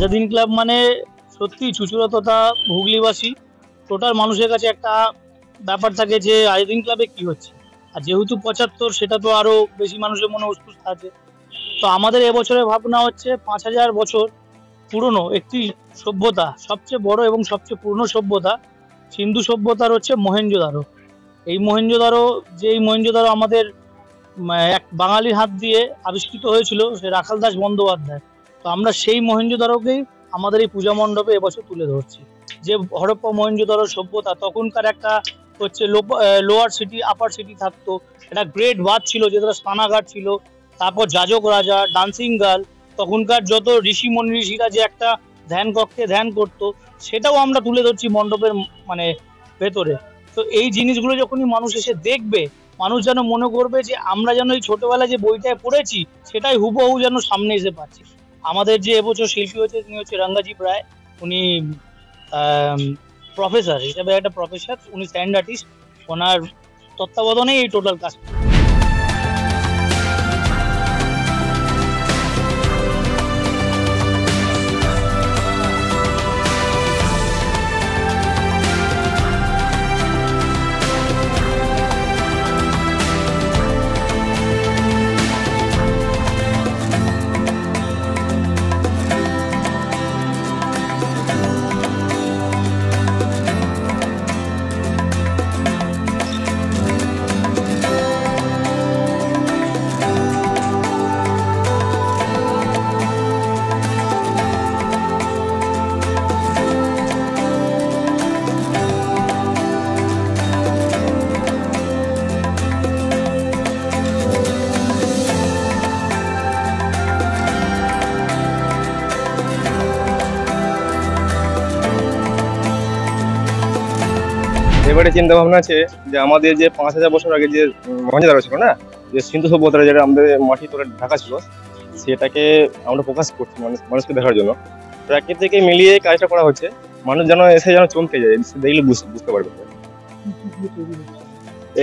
আজাদিন club মানে সত্যি চুঁচুড়া তথা হুগলিবাসী টোটাল মানুষের কাছে একটা ব্যাপার থাকে যে আজাদিন ক্লাবে কি হচ্ছে। আর যেহেতু ৭৫ সেটা তো আরো বেশি মানুষের মনে উৎসুক আছে। তো আমাদের এবছরের ভাবনা হচ্ছে ৫,০০০ বছর পুরনো একটি সভ্যতা, সবচেয়ে বড় এবং সবচেয়ে পুরনো সভ্যতা সিন্ধু সভ্যতার হচ্ছে মহেঞ্জোদারো। এই মহেঞ্জোদারো যেই মহেঞ্জোদারো আমাদের এক বাঙালির হাত দিয়ে আবিষ্কৃত হয়েছিল, সে রাখাল দাস বন্দ্যোপাধ্যায়। তো আমরা সেই মহেঞ্জোদারোকেই আমাদের এই পূজা মণ্ডপে এবছর তুলে ধরছি। যে হরপ্পা মহেঞ্জোদারো সভ্যতা, তখনকার একটা হচ্ছে লোয়ার সিটি আপার সিটি থাকতো, একটা গ্রেট বাথ ছিল যেটা স্নানাগার ছিল, তারপর যাজক রাজা, ডান্সিং গার্ল, তখনকার যত ঋষি মনীষীরা যে একটা ধ্যান কক্ষে ধ্যান করতো, সেটাও আমরা তুলে ধরছি মণ্ডপের মানে ভেতরে। তো এই জিনিসগুলো যখনই মানুষ এসে দেখবে, মানুষ যেন মনে করবে যে আমরা যেন এই ছোটবেলায় যে বইটায় পড়েছি সেটাই হুবহু যেন সামনে এসে পাচ্ছি। আমাদের যে এবছর শিল্পী হচ্ছে তিনি হচ্ছে রঙ্গাজিৎ রায়। উনি প্রফেসর হিসেবে একটা প্রফেসর, উনি স্ট্যান্ড আর্টিস্ট। ওনার তত্ত্বাবধানেই এই টোটাল কাজ। এবারে চিন্তা ভাবনা আছে যে আমাদের যে ৫,০০০ বছর আগে যে মহেঞ্জোদারো ছিল না, যে সিন্ধু সভ্যতা যেটা আমাদের মাটি তোলা ঢাকা ছিল, সেটাকে আমরা প্রকাশ করছি মানুষকে দেখার জন্য। প্রাকৃতিকে মিলিয়ে কাজটা করা হচ্ছে, মানুষ যেন এসে যেন চমকে যায়, দেখলে বুঝতে পারবে।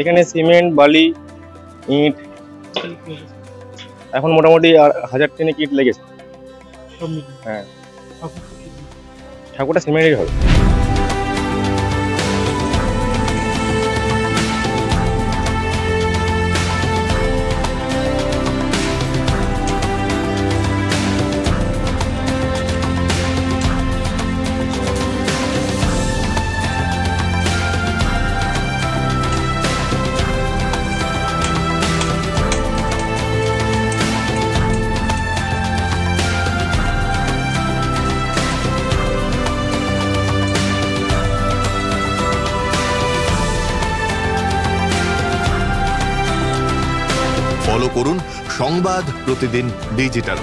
এখানে সিমেন্ট, বালি, ইট এখন মোটামুটি ১০০০ ইট লেগেছে। হ্যাঁ, ঠাকুরটা সিমেন্টেরই হবে। ফলো করুন সংবাদ প্রতিদিন ডিজিটাল।